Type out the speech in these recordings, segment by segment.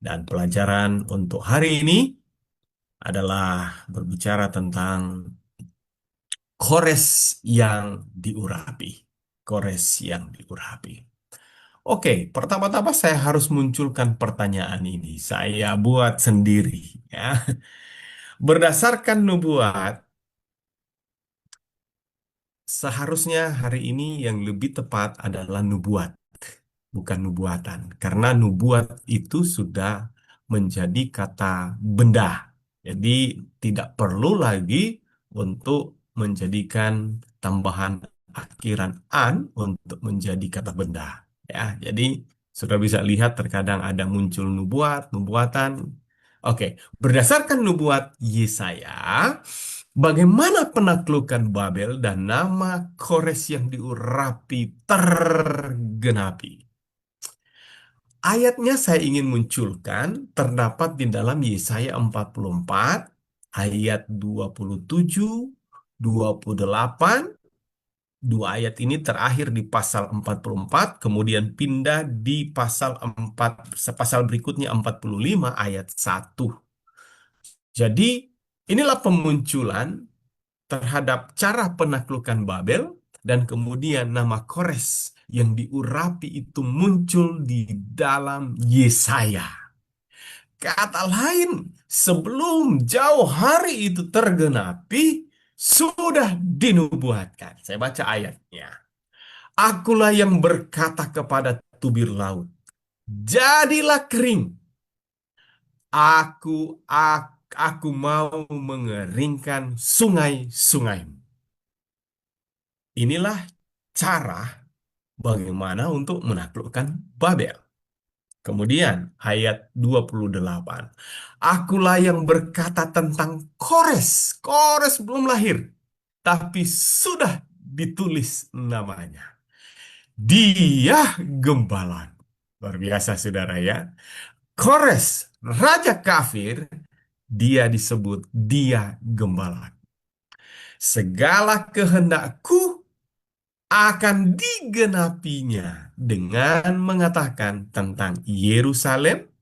Dan pelajaran untuk hari ini adalah berbicara tentang kores yang diurapi. Kores yang diurapi. Oke, pertama-tama saya harus munculkan pertanyaan ini. Saya buat sendiri, ya. Berdasarkan nubuat, seharusnya hari ini yang lebih tepat adalah nubuat, bukan nubuatan. Karena nubuat itu sudah menjadi kata benda. Jadi tidak perlu lagi untuk menjadikan tambahan akhiran an untuk menjadi kata benda. Ya, jadi sudah bisa lihat terkadang ada muncul nubuat, nubuatan. Oke, berdasarkan nubuat Yesaya, bagaimana penaklukan Babel dan nama Kores yang diurapi tergenapi. Ayatnya saya ingin munculkan terdapat di dalam Yesaya 44 ayat 27, 28. Dua ayat ini terakhir di pasal 44, kemudian pindah di pasal berikutnya 45 ayat 1. Jadi inilah pemunculan terhadap cara penaklukan Babel dan kemudian nama Kores yang diurapi itu muncul di dalam Yesaya. Kata lain, sebelum jauh hari itu tergenapi, sudah dinubuatkan. Saya baca ayatnya. Akulah yang berkata kepada tubir laut, jadilah kering. Aku mau mengeringkan sungai-sungai. Inilah cara bagaimana untuk menaklukkan Babel. Kemudian ayat 28. Akulah yang berkata tentang Kores. Kores belum lahir, tapi sudah ditulis namanya. Dia gembala. Luar biasa saudara ya. Kores, raja kafir, dia disebut dia gembala. Segala kehendakku akan digenapinya dengan mengatakan tentang Yerusalem,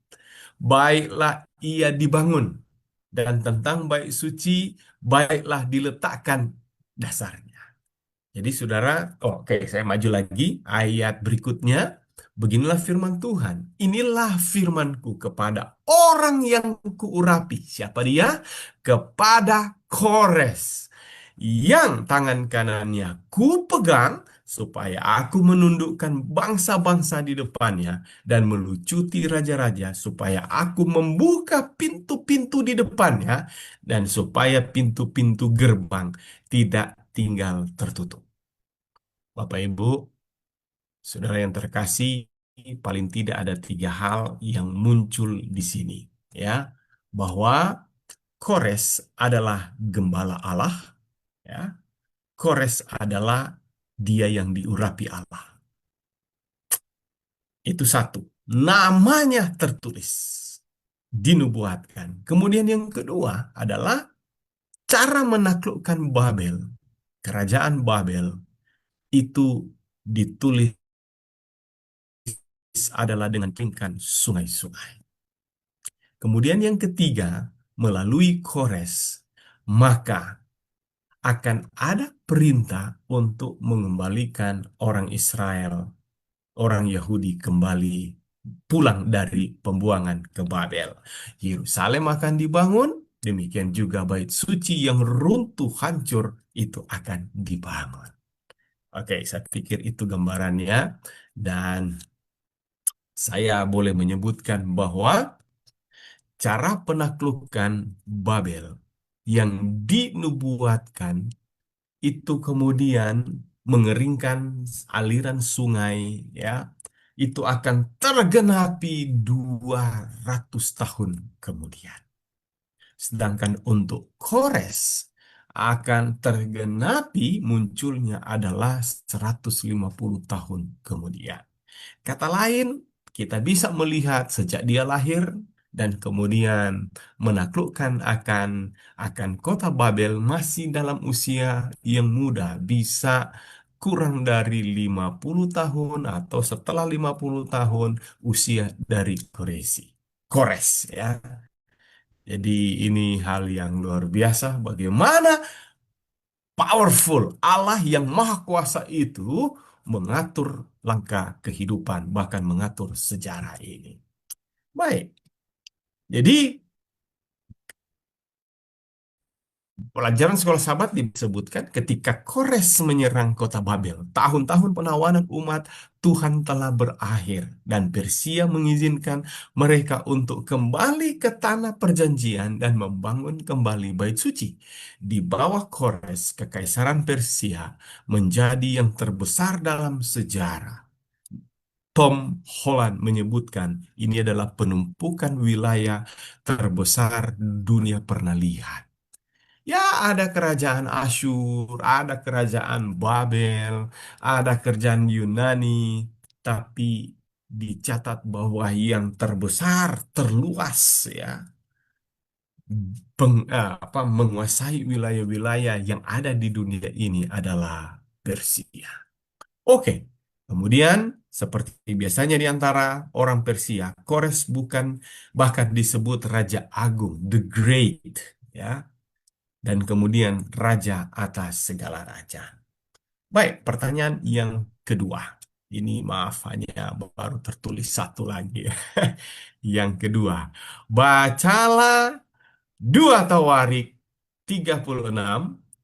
baiklah ia dibangun, dan tentang bait suci, baiklah diletakkan dasarnya. Jadi saudara, oke, saya maju lagi, ayat berikutnya, beginilah firman Tuhan, inilah firmanku kepada orang yang kuurapi. Siapa dia? Kepada Kores, yang tangan kanannya kupegang, supaya aku menundukkan bangsa-bangsa di depannya dan melucuti raja-raja, supaya aku membuka pintu-pintu di depannya dan supaya pintu-pintu gerbang tidak tinggal tertutup. Bapak Ibu, saudara yang terkasih, paling tidak ada tiga hal yang muncul di sini, ya, bahwa Kores adalah gembala Allah, ya. Kores adalah dia yang diurapi Allah. Itu satu. Namanya tertulis, dinubuatkan. Kemudian yang kedua adalah cara menaklukkan Babel, kerajaan Babel itu ditulis adalah dengan tingkan sungai-sungai. Kemudian yang ketiga, melalui Kores, maka akan ada perintah untuk mengembalikan orang Israel, orang Yahudi kembali pulang dari pembuangan ke Babel. Yerusalem akan dibangun, demikian juga bait suci yang runtuh hancur itu akan dibangun. Oke, saya pikir itu gambarannya dan saya boleh menyebutkan bahwa cara penaklukan Babel yang dinubuatkan itu kemudian mengeringkan aliran sungai, ya, itu akan tergenapi 200 tahun kemudian. Sedangkan untuk Kores akan tergenapi munculnya adalah 150 tahun kemudian. Kata lain, kita bisa melihat sejak dia lahir dan kemudian menaklukkan akan kota Babel masih dalam usia yang muda, bisa kurang dari 50 tahun atau setelah 50 tahun usia dari Koresi. Kores ya. Jadi ini hal yang luar biasa bagaimana powerful Allah yang maha kuasa itu mengatur langkah kehidupan bahkan mengatur sejarah ini. Baik. Jadi pelajaran sekolah sahabat disebutkan ketika Kores menyerang kota Babel, tahun-tahun penawanan umat Tuhan telah berakhir dan Persia mengizinkan mereka untuk kembali ke tanah perjanjian dan membangun kembali bait suci. Di bawah Kores, kekaisaran Persia menjadi yang terbesar dalam sejarah. Tom Holland menyebutkan ini adalah penumpukan wilayah terbesar dunia pernah lihat. Ya, ada kerajaan Asyur, ada kerajaan Babel, ada kerajaan Yunani, tapi dicatat bahwa yang terbesar, terluas ya, menguasai wilayah-wilayah yang ada di dunia ini adalah Persia. Oke, kemudian seperti biasanya di antara orang Persia, Kores bukan bahkan disebut Raja Agung, the Great, ya, dan kemudian raja atas segala raja. Baik, pertanyaan yang kedua. Ini maaf hanya baru tertulis satu lagi. Yang kedua, bacalah 2 Tawarik 36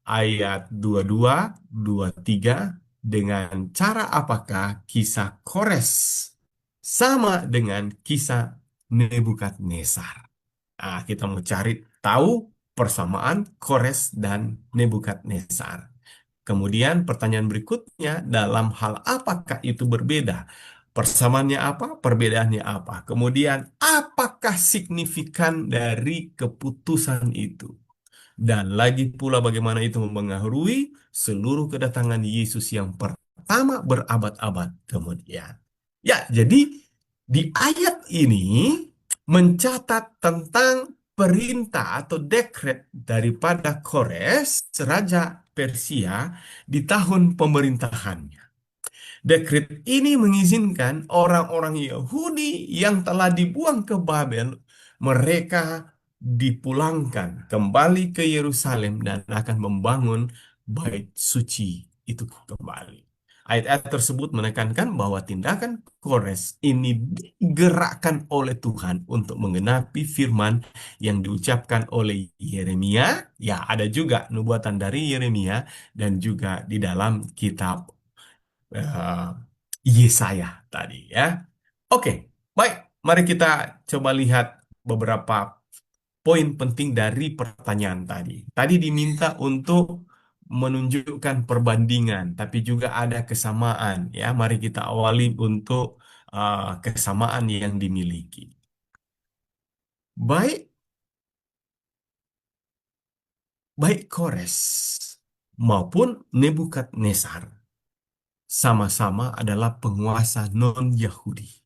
ayat 22-23 dengan cara apakah kisah Kores sama dengan kisah Nebukadnezar. Nah, kita mau cari tahu persamaan Kores dan Nebukadnezar. Kemudian pertanyaan berikutnya, dalam hal apakah itu berbeda? Persamaannya apa? Perbedaannya apa? Kemudian, apakah signifikan dari keputusan itu? Dan lagi pula bagaimana itu mempengaruhi seluruh kedatangan Yesus yang pertama berabad-abad kemudian. Ya, jadi di ayat ini mencatat tentang perintah atau dekret daripada Kores, Raja Persia, di tahun pemerintahannya. Dekret ini mengizinkan orang-orang Yahudi yang telah dibuang ke Babel, mereka dipulangkan kembali ke Yerusalem dan akan membangun bait suci itu kembali. Ayat-ayat tersebut menekankan bahwa tindakan Kores ini digerakkan oleh Tuhan untuk menggenapi firman yang diucapkan oleh Yeremia. Ya, ada juga nubuatan dari Yeremia dan juga di dalam kitab eh, Yesaya tadi ya. Oke, baik. Mari kita coba lihat beberapa poin penting dari pertanyaan tadi. Tadi diminta untuk menunjukkan perbandingan, tapi juga ada kesamaan ya. Mari kita awali untuk kesamaan yang dimiliki. Baik, baik Kores maupun Nebukadnezar sama-sama adalah penguasa non-Yahudi.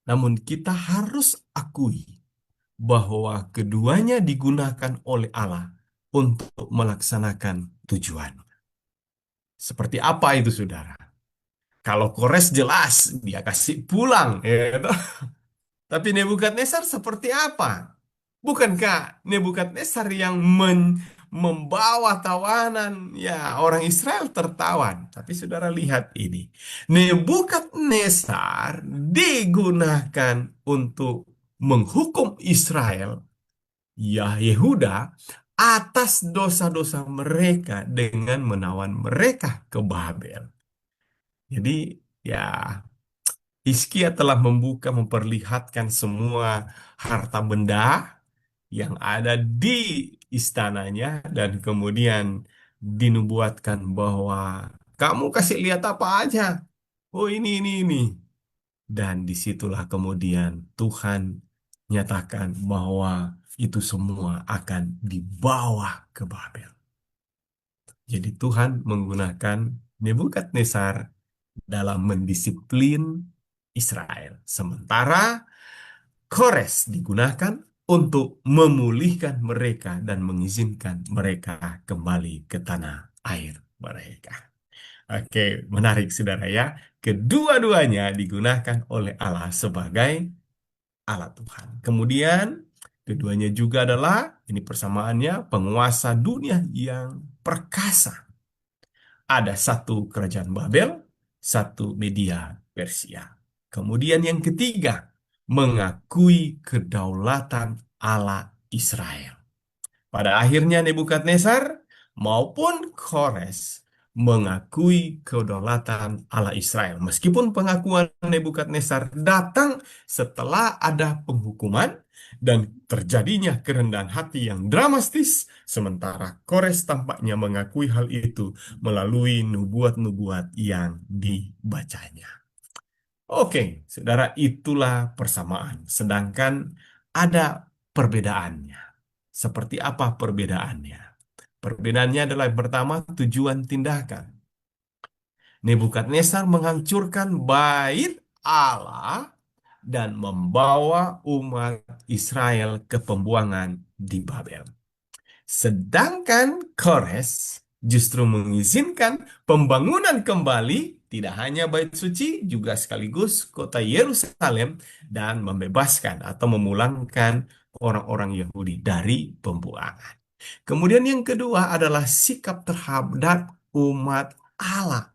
Namun kita harus akui bahwa keduanya digunakan oleh Allah untuk melaksanakan tujuan. Seperti apa itu, saudara? Kalau Kores jelas dia kasih pulang, ya toh. Tapi Nebukadnezar seperti apa? Bukankah Nebukadnezar yang membawa tawanan, ya orang Israel tertawan. Tapi saudara lihat ini. Nebukadnezar digunakan untuk menghukum Israel, ya Yehuda, atas dosa-dosa mereka dengan menawan mereka ke Babel. Jadi ya Hizkia telah memperlihatkan semua harta benda yang ada di istananya dan kemudian dinubuatkan bahwa kamu kasih lihat apa aja. Oh, ini. Dan disitulah kemudian Tuhan nyatakan bahwa itu semua akan dibawa ke Babel. Jadi Tuhan menggunakan Nebukadnezar dalam mendisiplin Israel. Sementara Kores digunakan untuk memulihkan mereka dan mengizinkan mereka kembali ke tanah air mereka. Oke, menarik saudara ya. Kedua-duanya digunakan oleh Allah sebagai Allah Tuhan. Kemudian keduanya juga adalah, ini persamaannya, penguasa dunia yang perkasa. Ada satu kerajaan Babel, satu media Persia. Kemudian yang ketiga, mengakui kedaulatan Allah Israel. Pada akhirnya Nebukadnezar maupun Kores mengakui kedaulatan Allah Israel. Meskipun pengakuan Nebukadnezar datang setelah ada penghukuman dan terjadinya kerendahan hati yang dramatis, sementara Kores tampaknya mengakui hal itu melalui nubuat-nubuat yang dibacanya. Oke, saudara, itulah persamaan. Sedangkan ada perbedaannya. Seperti apa perbedaannya? Perbedaannya adalah yang pertama, tujuan tindakan. Nebukadnezar menghancurkan bait Allah dan membawa umat Israel ke pembuangan di Babel. Sedangkan Kores justru mengizinkan pembangunan kembali tidak hanya bait suci, juga sekaligus kota Yerusalem, dan membebaskan atau memulangkan orang-orang Yahudi dari pembuangan. Kemudian yang kedua adalah sikap terhadap umat Allah.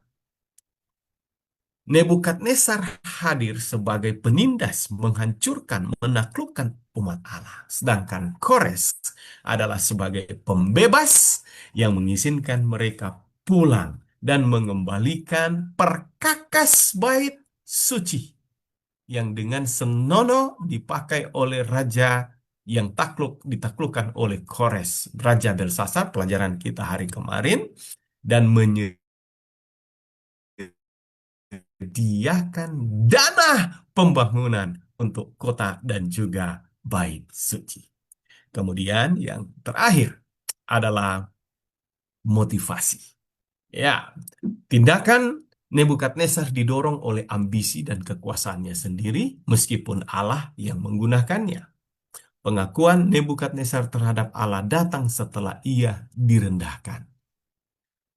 Nebukadnezar hadir sebagai penindas, menghancurkan, menaklukkan umat Allah. Sedangkan Kores adalah sebagai pembebas yang mengizinkan mereka pulang dan mengembalikan perkakas bait suci yang dengan senonoh dipakai oleh raja yang ditaklukkan oleh Kores, Raja Belsasar, pelajaran kita hari kemarin, dan menyediakan dana pembangunan untuk kota dan juga bait suci. Kemudian yang terakhir adalah motivasi. Ya, tindakan Nebukadnezar didorong oleh ambisi dan kekuasaannya sendiri, meskipun Allah yang menggunakannya. Pengakuan Nebukadnezar terhadap Allah datang setelah ia direndahkan.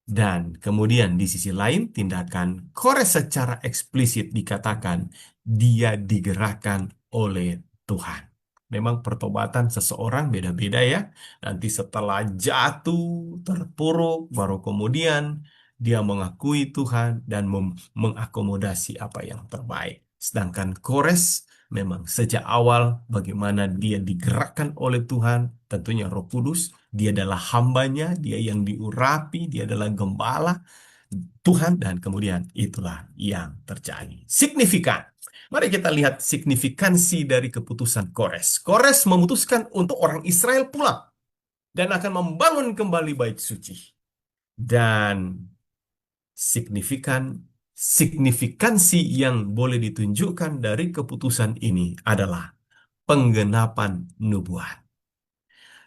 Dan kemudian di sisi lain, tindakan Kores secara eksplisit dikatakan dia digerakkan oleh Tuhan. Memang pertobatan seseorang beda-beda ya. Nanti setelah jatuh, terpuruk, baru kemudian dia mengakui Tuhan dan mengakomodasi apa yang terbaik. Sedangkan Kores memang sejak awal bagaimana dia digerakkan oleh Tuhan, tentunya Roh Kudus, dia adalah hambanya, dia yang diurapi, dia adalah gembala Tuhan, dan kemudian itulah yang terjadi. Signifikan. Mari kita lihat signifikansi dari keputusan Kores. Kores memutuskan untuk orang Israel pulang dan akan membangun kembali bait suci. Dan signifikansi yang boleh ditunjukkan dari keputusan ini adalah penggenapan nubuat.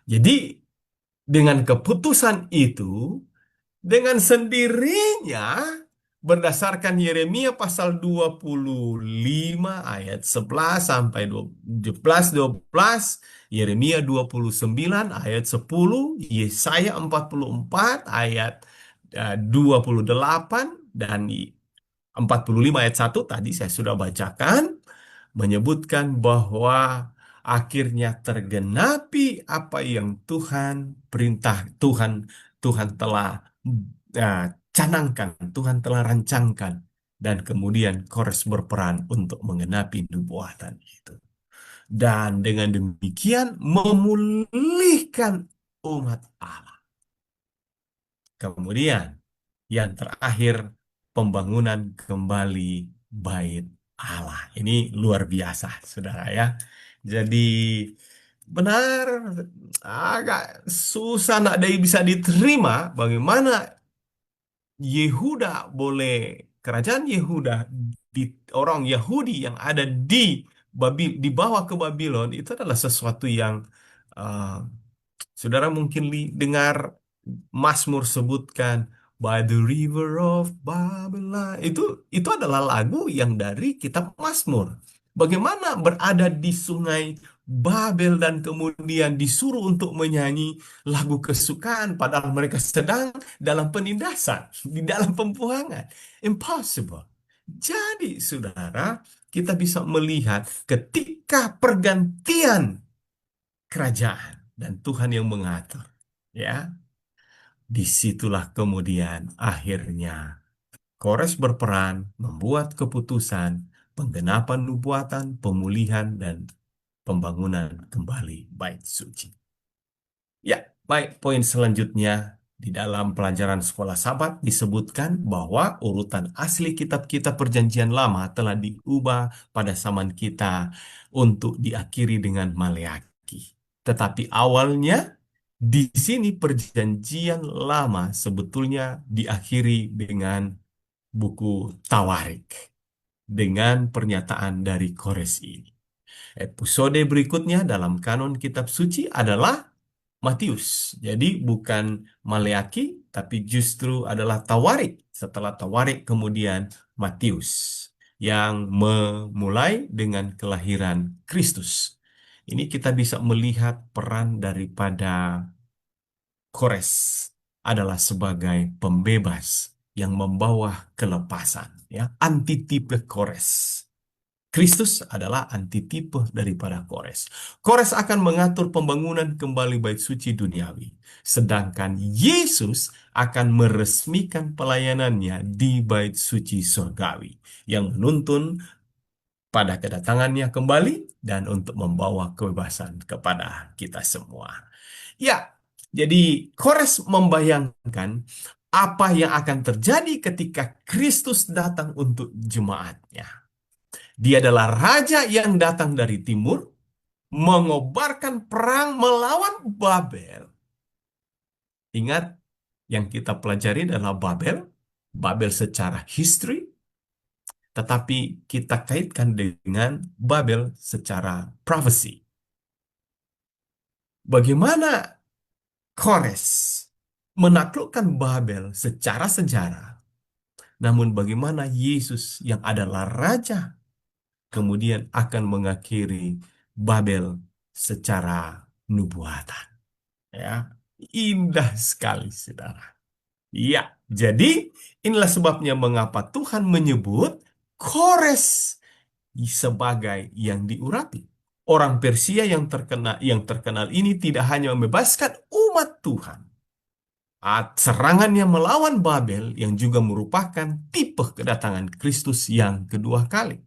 Jadi, dengan keputusan itu, dengan sendirinya, berdasarkan Yeremia pasal 25 ayat 11 sampai 12, Yeremia 29 ayat 10, Yesaya 44 ayat 28, dan 45 ayat 1 tadi saya sudah bacakan, menyebutkan bahwa akhirnya tergenapi apa yang Tuhan perintah, Tuhan telah canangkan, Tuhan telah rancangkan, dan kemudian Kores berperan untuk menggenapi nubuatan itu. Dan dengan demikian memulihkan umat Allah. Kemudian yang terakhir, pembangunan kembali bait Allah. Ini luar biasa, saudara ya. Jadi benar agak susah nak bisa diterima bagaimana Yehuda boleh, kerajaan Yehuda, di orang Yahudi yang ada dibawa ke Babylon, itu adalah sesuatu yang uh, saudara mungkin dengar Mazmur sebutkan By the River of Babylon. Itu adalah lagu yang dari kitab Mazmur. Bagaimana berada di sungai Babel dan kemudian disuruh untuk menyanyi lagu kesukaan padahal mereka sedang dalam penindasan, di dalam pembuangan. Impossible. Jadi, saudara, kita bisa melihat ketika pergantian kerajaan dan Tuhan yang mengatur. Ya, disitulah kemudian akhirnya Kores berperan membuat keputusan penggenapan nubuatan, pemulihan, dan pembangunan kembali bait suci. Ya, baik. Poin selanjutnya di dalam pelajaran sekolah Sabat disebutkan bahwa urutan asli kitab-kitab Perjanjian Lama telah diubah pada zaman kita untuk diakhiri dengan Maleakhi. Tetapi awalnya di sini Perjanjian Lama sebetulnya diakhiri dengan buku Tawarik dengan pernyataan dari Kores ini. Episode berikutnya dalam kanon kitab suci adalah Matius. Jadi bukan Maleakhi, tapi justru adalah Tawarik. Setelah Tawarik kemudian Matius yang memulai dengan kelahiran Kristus. Ini kita bisa melihat peran daripada Kores adalah sebagai pembebas yang membawa kelepasan, ya, antitipe Kores. Kristus adalah antitipe daripada Kores. Kores akan mengatur pembangunan kembali bait suci duniawi, sedangkan Yesus akan meresmikan pelayanannya di bait suci surgawi yang menuntun pada kedatangannya kembali dan untuk membawa kebebasan kepada kita semua. Ya, jadi Kores membayangkan apa yang akan terjadi ketika Kristus datang untuk jemaatnya. Dia adalah raja yang datang dari timur, mengobarkan perang melawan Babel. Ingat, yang kita pelajari adalah Babel, Babel secara history, tetapi kita kaitkan dengan Babel secara prophecy. Bagaimana Kores menaklukkan Babel secara sejarah, namun bagaimana Yesus yang adalah raja kemudian akan mengakhiri Babel secara nubuatan. Ya, indah sekali, saudara. Ya, jadi inilah sebabnya mengapa Tuhan menyebut Kores sebagai yang diurapi. Orang Persia yang terkenal ini tidak hanya membebaskan umat Tuhan. Serangannya melawan Babel yang juga merupakan tipe kedatangan Kristus yang kedua kali.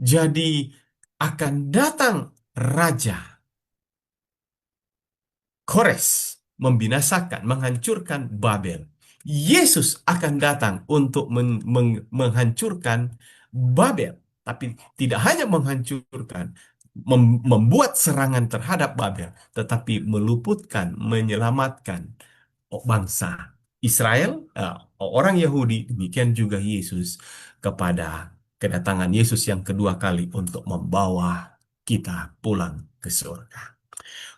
Jadi akan datang raja Kores membinasakan, menghancurkan Babel. Yesus akan datang untuk menghancurkan Babel, tapi tidak hanya menghancurkan, membuat serangan terhadap Babel, tetapi meluputkan, menyelamatkan bangsa Israel, orang Yahudi, demikian juga Yesus kepada kedatangan Yesus yang kedua kali untuk membawa kita pulang ke surga.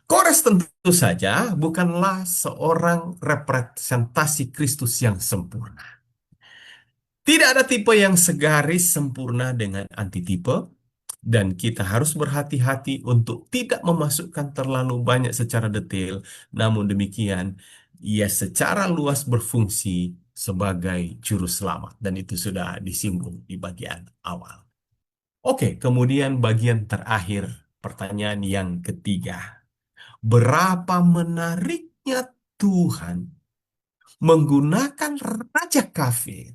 Kores tentu saja bukanlah seorang representasi Kristus yang sempurna. Tidak ada tipe yang segaris sempurna dengan antitipe, dan kita harus berhati-hati untuk tidak memasukkan terlalu banyak secara detail. Namun demikian, ia secara luas berfungsi sebagai juru selamat, dan itu sudah disinggung di bagian awal. Oke, kemudian bagian terakhir, pertanyaan yang ketiga. Berapa menariknya Tuhan menggunakan raja kafir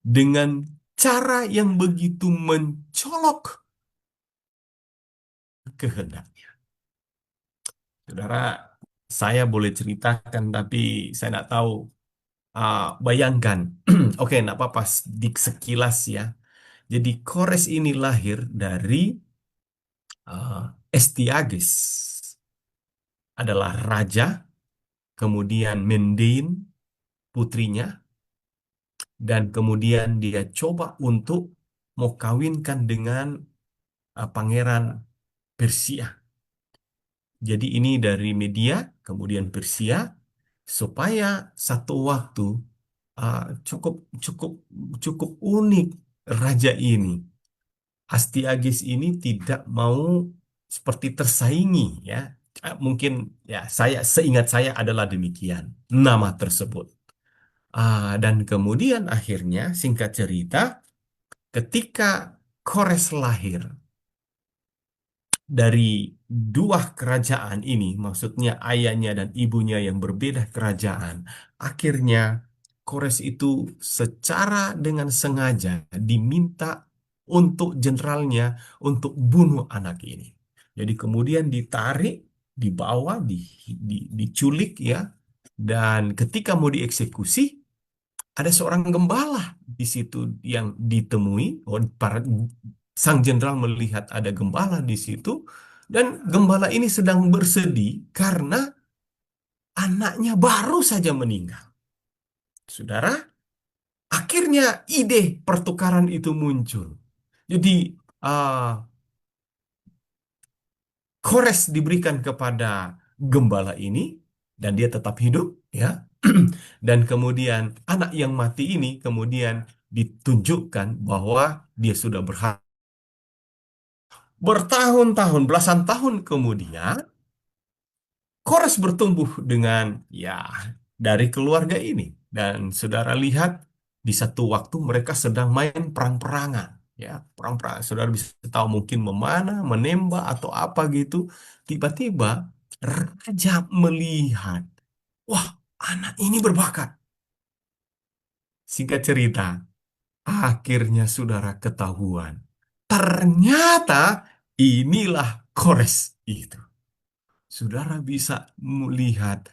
dengan cara yang begitu mencolok kehendaknya. Saudara, saya boleh ceritakan, tapi saya tidak tahu. Bayangkan, oke, tidak apa-apa, di sekilas ya. Jadi Kores ini lahir dari Estiages, adalah raja, kemudian Mendein putrinya, dan kemudian dia coba untuk mau kawinkan dengan pangeran Persia. Jadi ini dari Media, kemudian Persia, supaya satu waktu cukup cukup cukup unik raja ini. Astyages ini tidak mau seperti tersaingi, ya. Mungkin ya, seingat saya adalah demikian nama tersebut. Dan kemudian akhirnya singkat cerita, ketika Kores lahir dari dua kerajaan ini, maksudnya ayahnya dan ibunya yang berbeda kerajaan. Akhirnya Kores itu secara dengan sengaja diminta untuk jenderalnya untuk bunuh anak ini. Jadi kemudian ditarik, dibawa, diculik ya. Dan ketika mau dieksekusi, ada seorang gembala di situ yang ditemui. Sang jenderal melihat ada gembala di situ, dan gembala ini sedang bersedih karena anaknya baru saja meninggal. Saudara, akhirnya ide pertukaran itu muncul. Jadi ah, Kores diberikan kepada gembala ini dan dia tetap hidup ya. Dan kemudian anak yang mati ini kemudian ditunjukkan bahwa dia sudah bertahun-tahun, belasan tahun kemudian Kores bertumbuh dengan ya dari keluarga ini. Dan saudara lihat di satu waktu mereka sedang main perang-perangan. Ya, perang-perangan. Saudara bisa tahu mungkin memanah, menembak atau apa gitu. Tiba-tiba raja melihat, wah, anak ini berbakat. Singkat cerita, akhirnya saudara ketahuan. Ternyata inilah Kores itu. Saudara bisa melihat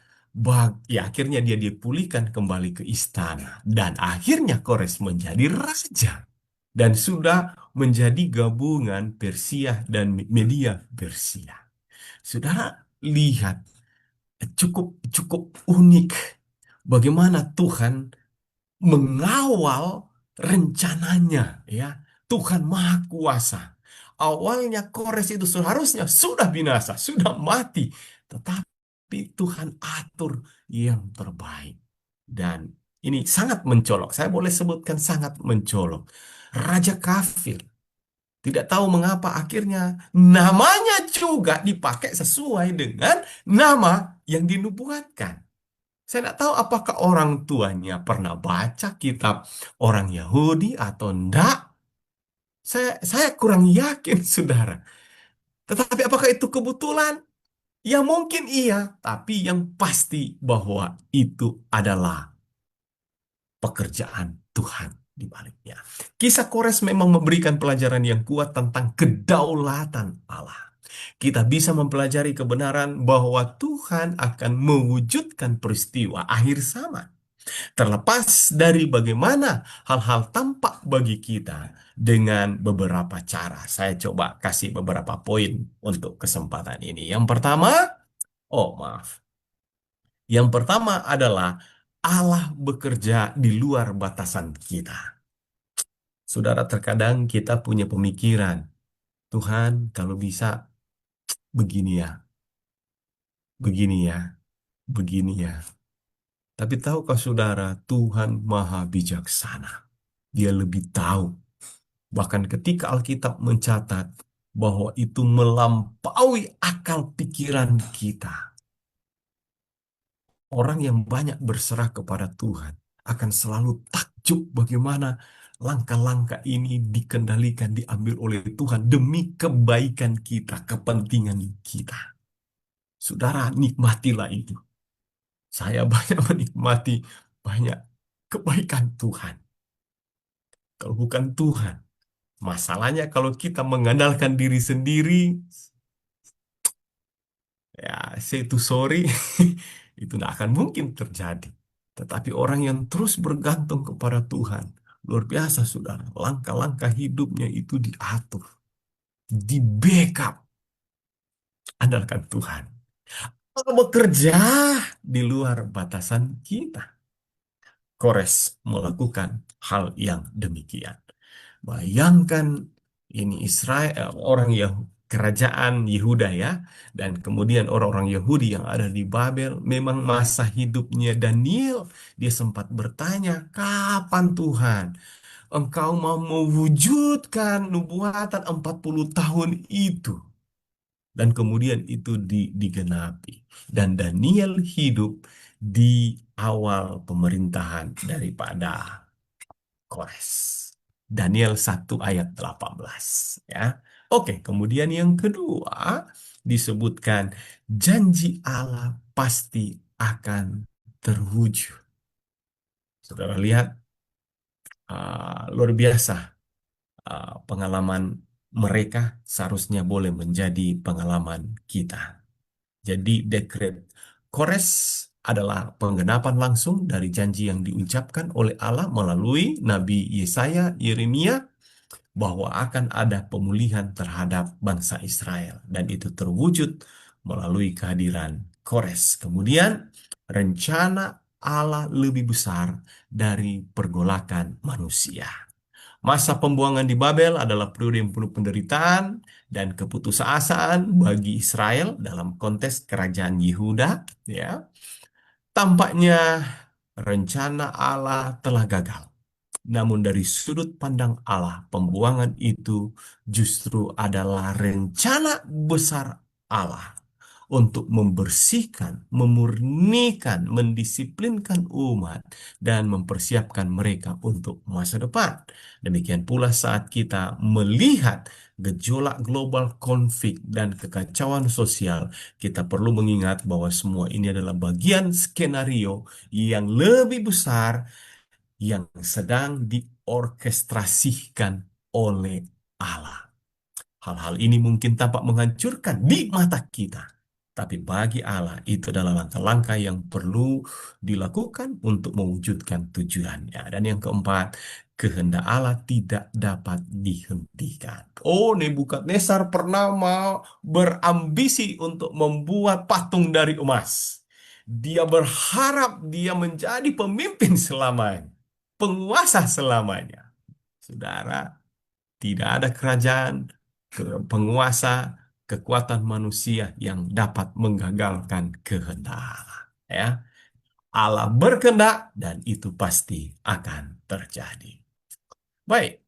ya akhirnya dia dipulihkan kembali ke istana dan akhirnya Kores menjadi raja dan sudah menjadi gabungan Persia dan Media Persia. Saudara lihat cukup cukup unik bagaimana Tuhan mengawal rencananya ya. Tuhan Maha Kuasa. Awalnya Kores itu seharusnya sudah binasa, sudah mati, tetapi Tuhan atur yang terbaik. Dan ini sangat mencolok. Saya boleh sebutkan sangat mencolok. Raja kafir. Tidak tahu mengapa akhirnya namanya juga dipakai sesuai dengan nama yang dinubuatkan. Saya tidak tahu apakah orang tuanya pernah baca kitab orang Yahudi atau enggak. Saya kurang yakin, saudara. Tetapi apakah itu kebetulan? Ya mungkin iya, tapi yang pasti bahwa itu adalah pekerjaan Tuhan di baliknya. Kisah Kores memang memberikan pelajaran yang kuat tentang kedaulatan Allah. Kita bisa mempelajari kebenaran bahwa Tuhan akan mewujudkan peristiwa akhir zaman. Terlepas dari bagaimana hal-hal tampak bagi kita dengan beberapa cara. Saya coba kasih beberapa poin untuk kesempatan ini. Yang pertama, oh maaf. Yang pertama adalah Allah bekerja di luar batasan kita. Saudara, terkadang kita punya pemikiran, Tuhan kalau bisa begini ya, begini ya, begini ya. Tapi tahukah saudara, Tuhan maha bijaksana. Dia lebih tahu. Bahkan ketika Alkitab mencatat bahwa itu melampaui akal pikiran kita. Orang yang banyak berserah kepada Tuhan akan selalu takjub bagaimana langkah-langkah ini dikendalikan, diambil oleh Tuhan demi kebaikan kita, kepentingan kita. Saudara, nikmatilah itu. Saya banyak menikmati banyak kebaikan Tuhan. Kalau bukan Tuhan, masalahnya kalau kita mengandalkan diri sendiri, ya say to sorry, itu tidak akan mungkin terjadi. Tetapi orang yang terus bergantung kepada Tuhan, luar biasa saudara, langkah-langkah hidupnya itu diatur, di backup, andalkan Tuhan. Kalau bekerja di luar batasan kita, Kores melakukan hal yang demikian. Bayangkan ini Israel, orang yang kerajaan Yehuda ya, dan kemudian orang-orang Yahudi yang ada di Babel, memang masa hidupnya Daniel, dia sempat bertanya, kapan Tuhan Engkau mau mewujudkan nubuatan 40 tahun itu? Dan kemudian itu digenapi. Dan Daniel hidup di awal pemerintahan daripada Kores. Daniel 1 ayat 18. Ya. Oke, kemudian yang kedua disebutkan janji Allah pasti akan terwujud. Saudara lihat, luar biasa, pengalaman mereka seharusnya boleh menjadi pengalaman kita. Jadi dekret Kores adalah penggenapan langsung dari janji yang diucapkan oleh Allah melalui Nabi Yesaya, Yeremia, bahwa akan ada pemulihan terhadap bangsa Israel. Dan itu terwujud melalui kehadiran Kores. Kemudian rencana Allah lebih besar dari pergolakan manusia. Masa pembuangan di Babel adalah periode yang penuh penderitaan dan keputusasaan bagi Israel dalam konteks kerajaan Yehuda. Ya, tampaknya rencana Allah telah gagal. Namun dari sudut pandang Allah, pembuangan itu justru adalah rencana besar Allah untuk membersihkan, memurnikan, mendisiplinkan umat, dan mempersiapkan mereka untuk masa depan. Demikian pula saat kita melihat gejolak global, konflik, dan kekacauan sosial, kita perlu mengingat bahwa semua ini adalah bagian skenario yang lebih besar yang sedang diorkestrasikan oleh Allah. Hal-hal ini mungkin tampak menghancurkan di mata kita, tapi bagi Allah itu adalah langkah-langkah yang perlu dilakukan untuk mewujudkan tujuannya. Dan yang keempat, kehendak Allah tidak dapat dihentikan. Oh, Nebukadnezar pernah mau berambisi untuk membuat patung dari emas. Dia berharap dia menjadi pemimpin selamanya, penguasa selamanya. Saudara, tidak ada kerajaan, penguasa, kekuatan manusia yang dapat menggagalkan kehendak Allah. Ya, Allah berkehendak dan itu pasti akan terjadi. Baik,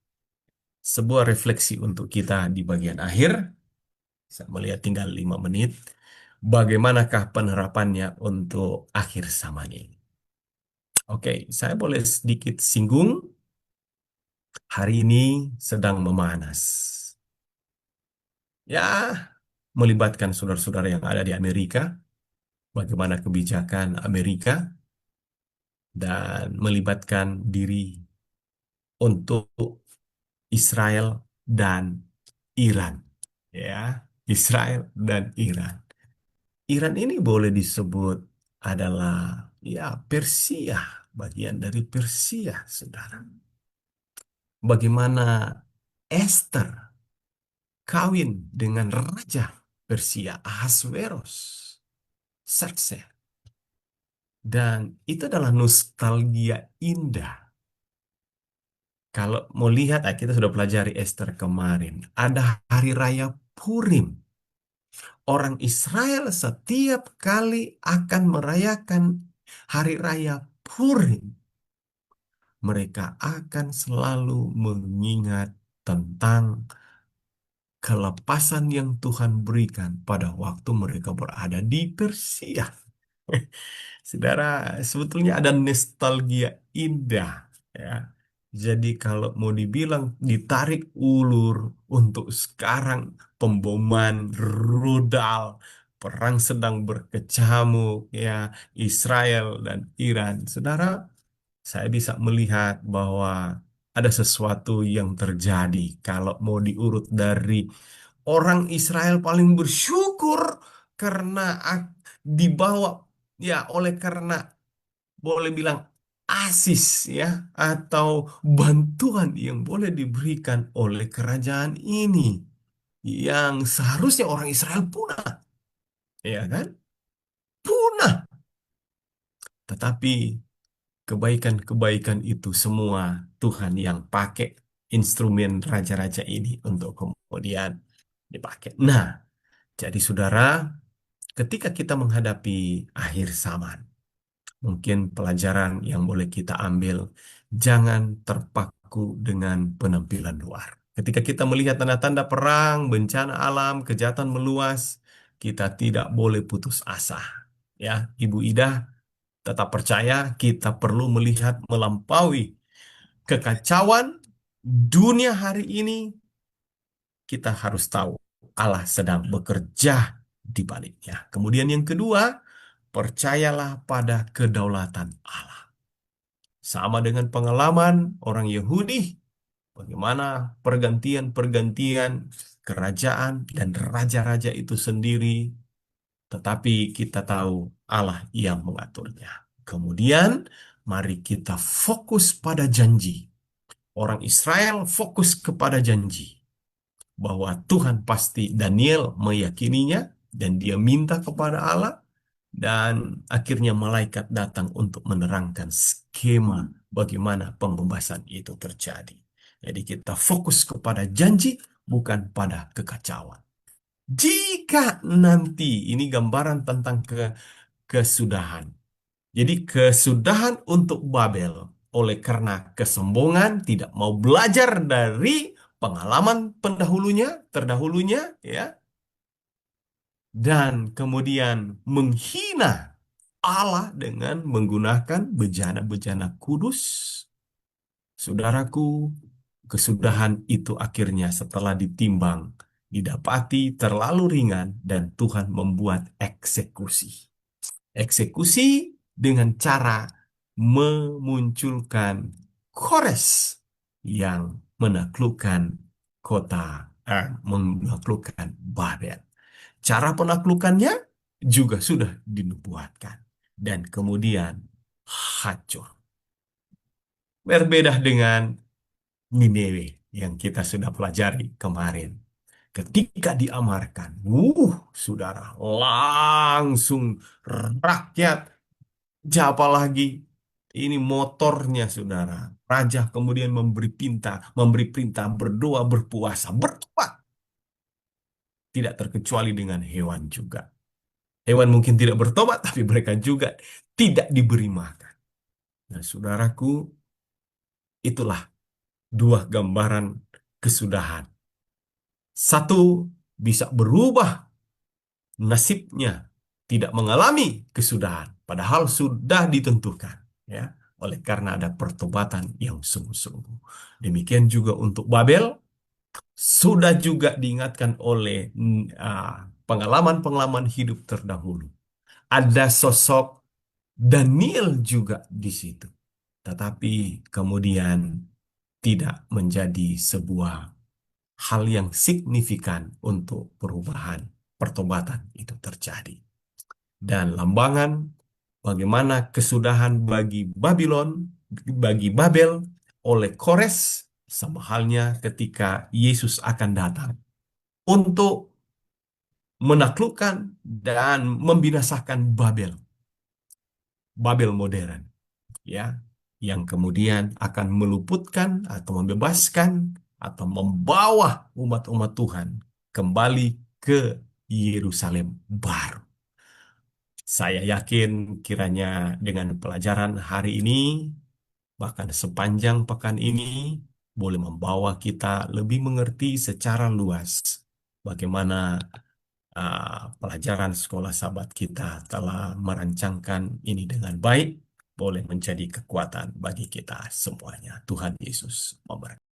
sebuah refleksi untuk kita di bagian akhir. Saya melihat tinggal 5 menit. Bagaimanakah penerapannya untuk akhir zaman ini? Oke, saya boleh sedikit singgung. Hari ini sedang memanas. Ya, melibatkan saudara-saudara yang ada di Amerika, bagaimana kebijakan Amerika, dan melibatkan diri untuk Israel dan Iran. Ya, Israel dan Iran. Iran ini boleh disebut adalah ya Persia, bagian dari Persia, saudara. Bagaimana Esther kawin dengan raja Persia Ahasveros, Sekse. Dan itu adalah nostalgia indah. Kalau mau lihat, kita sudah pelajari Esther kemarin. Ada hari raya Purim. Orang Israel setiap kali akan merayakan hari raya Purim, mereka akan selalu mengingat tentang kelepasan yang Tuhan berikan pada waktu mereka berada di Persia. Saudara, sebetulnya ada nostalgia indah, ya. Jadi kalau mau dibilang ditarik ulur untuk sekarang, pemboman rudal, perang sedang berkecamuk, ya, Israel dan Iran. Saudara, saya bisa melihat bahwa ada sesuatu yang terjadi kalau mau diurut dari orang Israel paling bersyukur karena dibawa, ya, oleh karena boleh bilang asis, ya, atau bantuan yang boleh diberikan oleh kerajaan ini yang seharusnya orang Israel punah, ya kan? Punah. Tetapi kebaikan-kebaikan itu semua Tuhan yang pakai instrumen raja-raja ini untuk kemudian dipakai. Nah, jadi saudara, ketika kita menghadapi akhir zaman, mungkin pelajaran yang boleh kita ambil, jangan terpaku dengan penampilan luar. Ketika kita melihat tanda-tanda perang, bencana alam, kejahatan meluas, kita tidak boleh putus asa. Ya, Ibu Ida, tetap percaya kita perlu melihat melampaui kekacauan dunia hari ini kita harus tahu Allah sedang bekerja di baliknya. Kemudian yang kedua, percayalah pada kedaulatan Allah. Sama dengan pengalaman orang Yahudi, bagaimana pergantian-pergantian kerajaan dan raja-raja itu sendiri, tetapi kita tahu Allah yang mengaturnya. Kemudian, mari kita fokus pada janji. Orang Israel fokus kepada janji bahwa Tuhan pasti, Daniel meyakininya dan dia minta kepada Allah, dan akhirnya malaikat datang untuk menerangkan skema bagaimana pembebasan itu terjadi. Jadi kita fokus kepada janji, bukan pada kekacauan. Jika nanti ini gambaran tentang kesudahan. Jadi kesudahan untuk Babel oleh karena kesombongan, tidak mau belajar dari pengalaman terdahulunya, ya, dan kemudian menghina Allah dengan menggunakan bejana-bejana kudus. Saudaraku, kesudahan itu akhirnya setelah ditimbang, didapati terlalu ringan dan Tuhan membuat eksekusi. Eksekusi dengan cara memunculkan Kores yang menaklukkan menaklukkan Babel. Cara penaklukannya juga sudah dinubuatkan dan kemudian hancur. Berbeda dengan Nineveh yang kita sudah pelajari kemarin. Ketika diamarkan, saudara, langsung rakyat, siapa lagi? Ini motornya, saudara. Raja kemudian memberi perintah berdoa, berpuasa, bertobat. Tidak terkecuali dengan hewan juga. Hewan mungkin tidak bertobat, tapi mereka juga tidak diberi makan. Nah, saudaraku, itulah dua gambaran kesudahan. Satu bisa berubah nasibnya, tidak mengalami kesudahan, padahal sudah ditentukan, ya, oleh karena ada pertobatan yang sungguh-sungguh. Demikian juga untuk Babel, sudah juga diingatkan oleh pengalaman-pengalaman hidup terdahulu. Ada sosok Daniel juga di situ, tetapi kemudian tidak menjadi sebuah hal yang signifikan untuk perubahan pertobatan itu terjadi. Dan lambangan bagaimana kesudahan bagi Babel oleh Kores, sama halnya ketika Yesus akan datang untuk menaklukkan dan membinasakan Babel modern, ya, yang kemudian akan meluputkan atau membebaskan atau membawa umat-umat Tuhan kembali ke Yerusalem baru. Saya yakin kiranya dengan pelajaran hari ini, bahkan sepanjang pekan ini, boleh membawa kita lebih mengerti secara luas bagaimana pelajaran sekolah sahabat kita telah merancangkan ini dengan baik, boleh menjadi kekuatan bagi kita semuanya. Tuhan Yesus memberkati.